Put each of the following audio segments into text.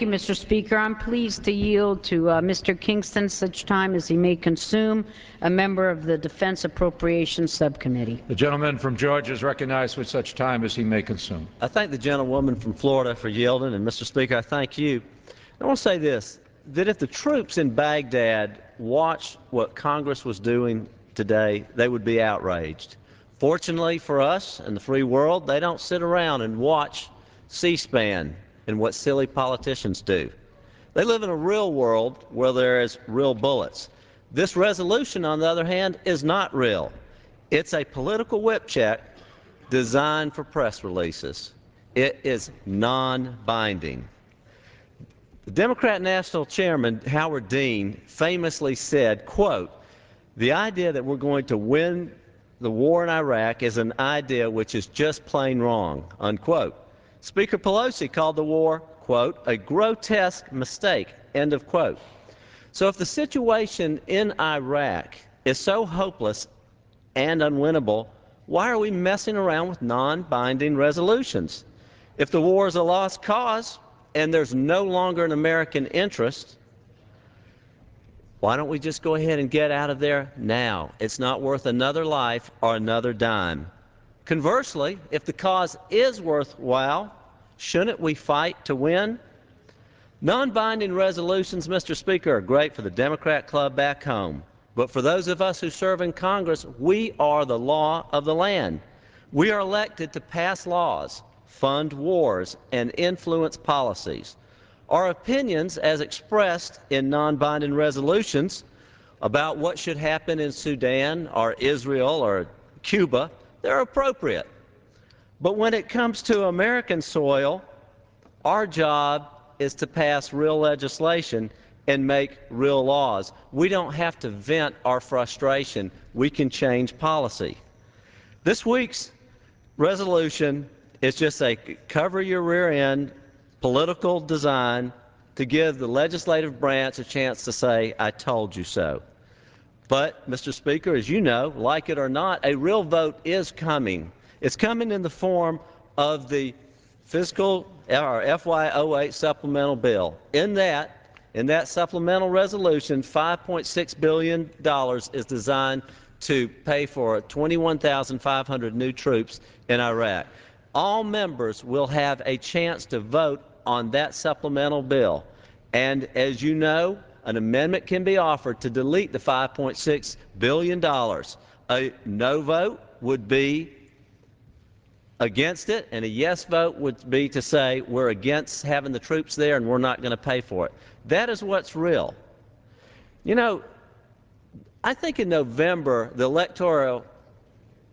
you, Mr. Speaker. I'm pleased to yield to Mr. Kingston such time as he may consume, a member of the Defense Appropriations Subcommittee. The gentleman from Georgia is recognized for such time as he may consume. I thank the gentlewoman from Florida for yielding, and Mr. Speaker, I thank you. I want to say this, that if the troops in Baghdad watched what Congress was doing today, they would be outraged. Fortunately for us and the free world, they don't sit around and watch C-SPAN and what silly politicians do. They live in a real world where there is real bullets. This resolution, on the other hand, is not real. It's a political whip check designed for press releases. It is non-binding. The Democrat National Chairman, Howard Dean, famously said, quote, "The idea that we're going to win the war in Iraq is an idea which is just plain wrong," unquote. Speaker Pelosi called the war, quote, "a grotesque mistake," end of quote. So if the situation in Iraq is so hopeless and unwinnable, why are we messing around with non-binding resolutions? If the war is a lost cause and there's no longer an American interest, why don't we just go ahead and get out of there now? It's not worth another life or another dime. Conversely, if the cause is worthwhile, shouldn't we fight to win? Non-binding resolutions, Mr. Speaker, are great for the Democrat club back home. But for those of us who serve in Congress, we are the law of the land. We are elected to pass laws, fund wars, and influence policies. Our opinions, as expressed in non-binding resolutions about what should happen in Sudan or Israel or Cuba, they're appropriate. But when it comes to American soil, our job is to pass real legislation and make real laws. We don't have to vent our frustration. We can change policy. This week's resolution is just a cover your rear end political design to give the legislative branch a chance to say, "I told you so." But, Mr. Speaker, as you know, like it or not, a real vote is coming. It's coming in the form of the fiscal or FY08 supplemental bill. In that supplemental resolution, $5.6 billion is designed to pay for 21,500 new troops in Iraq. All members will have a chance to vote on that supplemental bill. And as you know, an amendment can be offered to delete the $5.6 billion. A no vote would be against it, and a yes vote would be to say we're against having the troops there and we're not going to pay for it. That is what's real. You know, I think in November the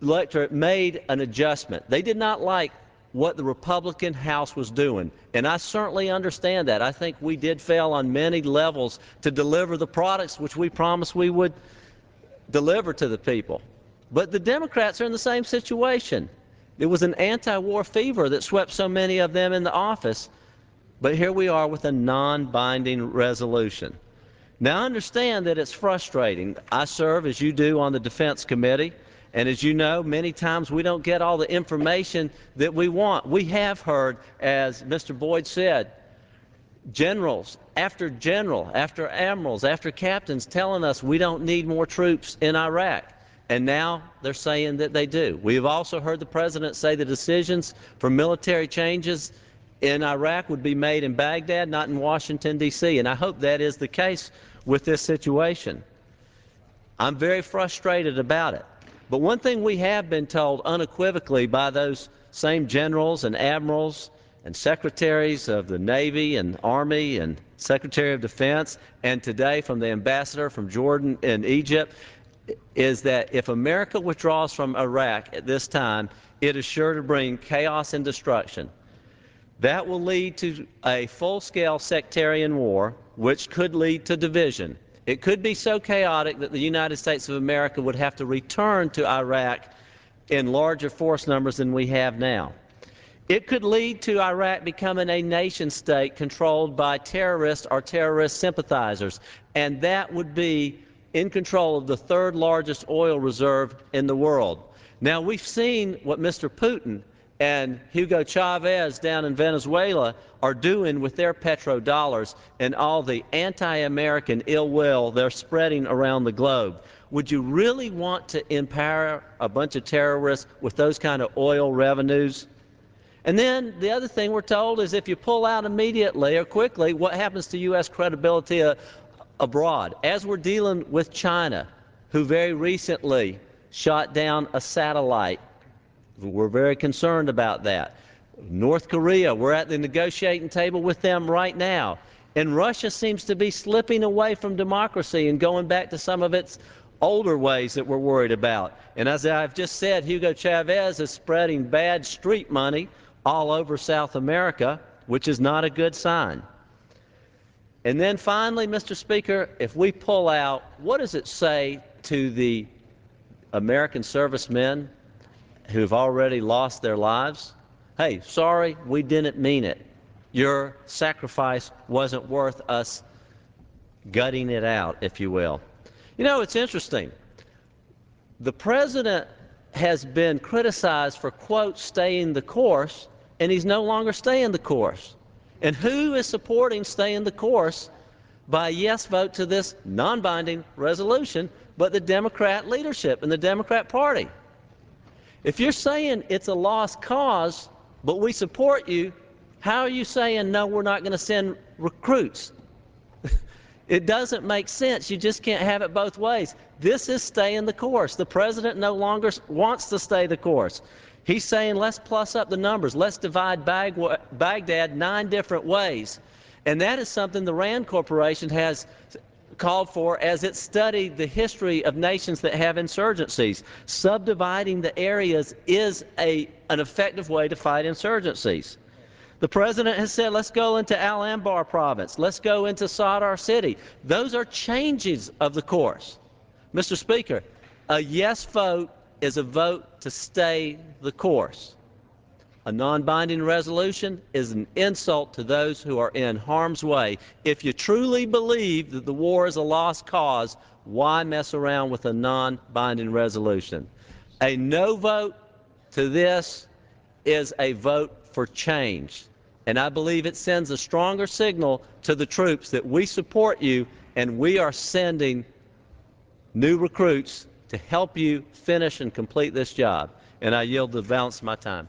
electorate made an adjustment. They did not like what the Republican House was doing, and I certainly understand that. I think we did fail on many levels to deliver the products which we promised we would deliver to the people. But the Democrats are in the same situation. It was an anti-war fever that swept so many of them into office, but here we are with a non-binding resolution. Now, I understand that it's frustrating. I serve, as you do, on the Defense Committee. And as you know, many times we don't get all the information that we want. We have heard, as Mr. Boyd said, generals after admirals, after captains telling us we don't need more troops in Iraq. And now they're saying that they do. We have also heard the President say the decisions for military changes in Iraq would be made in Baghdad, not in Washington, D.C. And I hope that is the case with this situation. I'm very frustrated about it. But one thing we have been told unequivocally by those same generals and admirals and secretaries of the Navy and Army and Secretary of Defense, and today from the ambassador from Jordan and Egypt, is that if America withdraws from Iraq at this time, it is sure to bring chaos and destruction. That will lead to a full-scale sectarian war, which could lead to division. It could be so chaotic that the United States of America would have to return to Iraq in larger force numbers than we have now. It could lead to Iraq becoming a nation-state controlled by terrorists or terrorist sympathizers, and that would be in control of the third largest oil reserve in the world. Now, we've seen what Mr. Putin and Hugo Chavez down in Venezuela are doing with their petrodollars and all the anti-American ill will they're spreading around the globe. Would you really want to empower a bunch of terrorists with those kind of oil revenues? And then the other thing we're told is if you pull out immediately or quickly, what happens to U.S. credibility abroad? As we're dealing with China, who very recently shot down a satellite. We're very concerned about that. North Korea, we're at the negotiating table with them right now. And Russia seems to be slipping away from democracy and going back to some of its older ways that we're worried about. And as I've just said, Hugo Chavez is spreading bad street money all over South America, which is not a good sign. And then finally, Mr. Speaker, if we pull out, what does it say to the American servicemen who've already lost their lives? Hey, sorry, we didn't mean it. Your sacrifice wasn't worth us gutting it out, if you will. You know, it's interesting. The president has been criticized for, quote, staying the course, and he's no longer staying the course. And who is supporting staying the course by a yes vote to this non-binding resolution but the Democrat leadership and the Democrat Party? If you're saying it's a lost cause, but we support you, how are you saying, no, we're not going to send recruits? It doesn't make sense. You just can't have it both ways. This is staying the course. The president no longer wants to stay the course. He's saying, let's plus up the numbers. Let's divide Baghdad 9 different ways. And that is something the RAND Corporation has called for as it studied the history of nations that have insurgencies. Subdividing the areas is an effective way to fight insurgencies. The president has said, let's go into Al Anbar province. Let's go into Sadr City. Those are changes of the course. Mr. Speaker, a yes vote is a vote to stay the course. A non-binding resolution is an insult to those who are in harm's way. If you truly believe that the war is a lost cause, why mess around with a non-binding resolution? A no vote to this is a vote for change. And I believe it sends a stronger signal to the troops that we support you and we are sending new recruits to help you finish and complete this job. And I yield the balance of my time.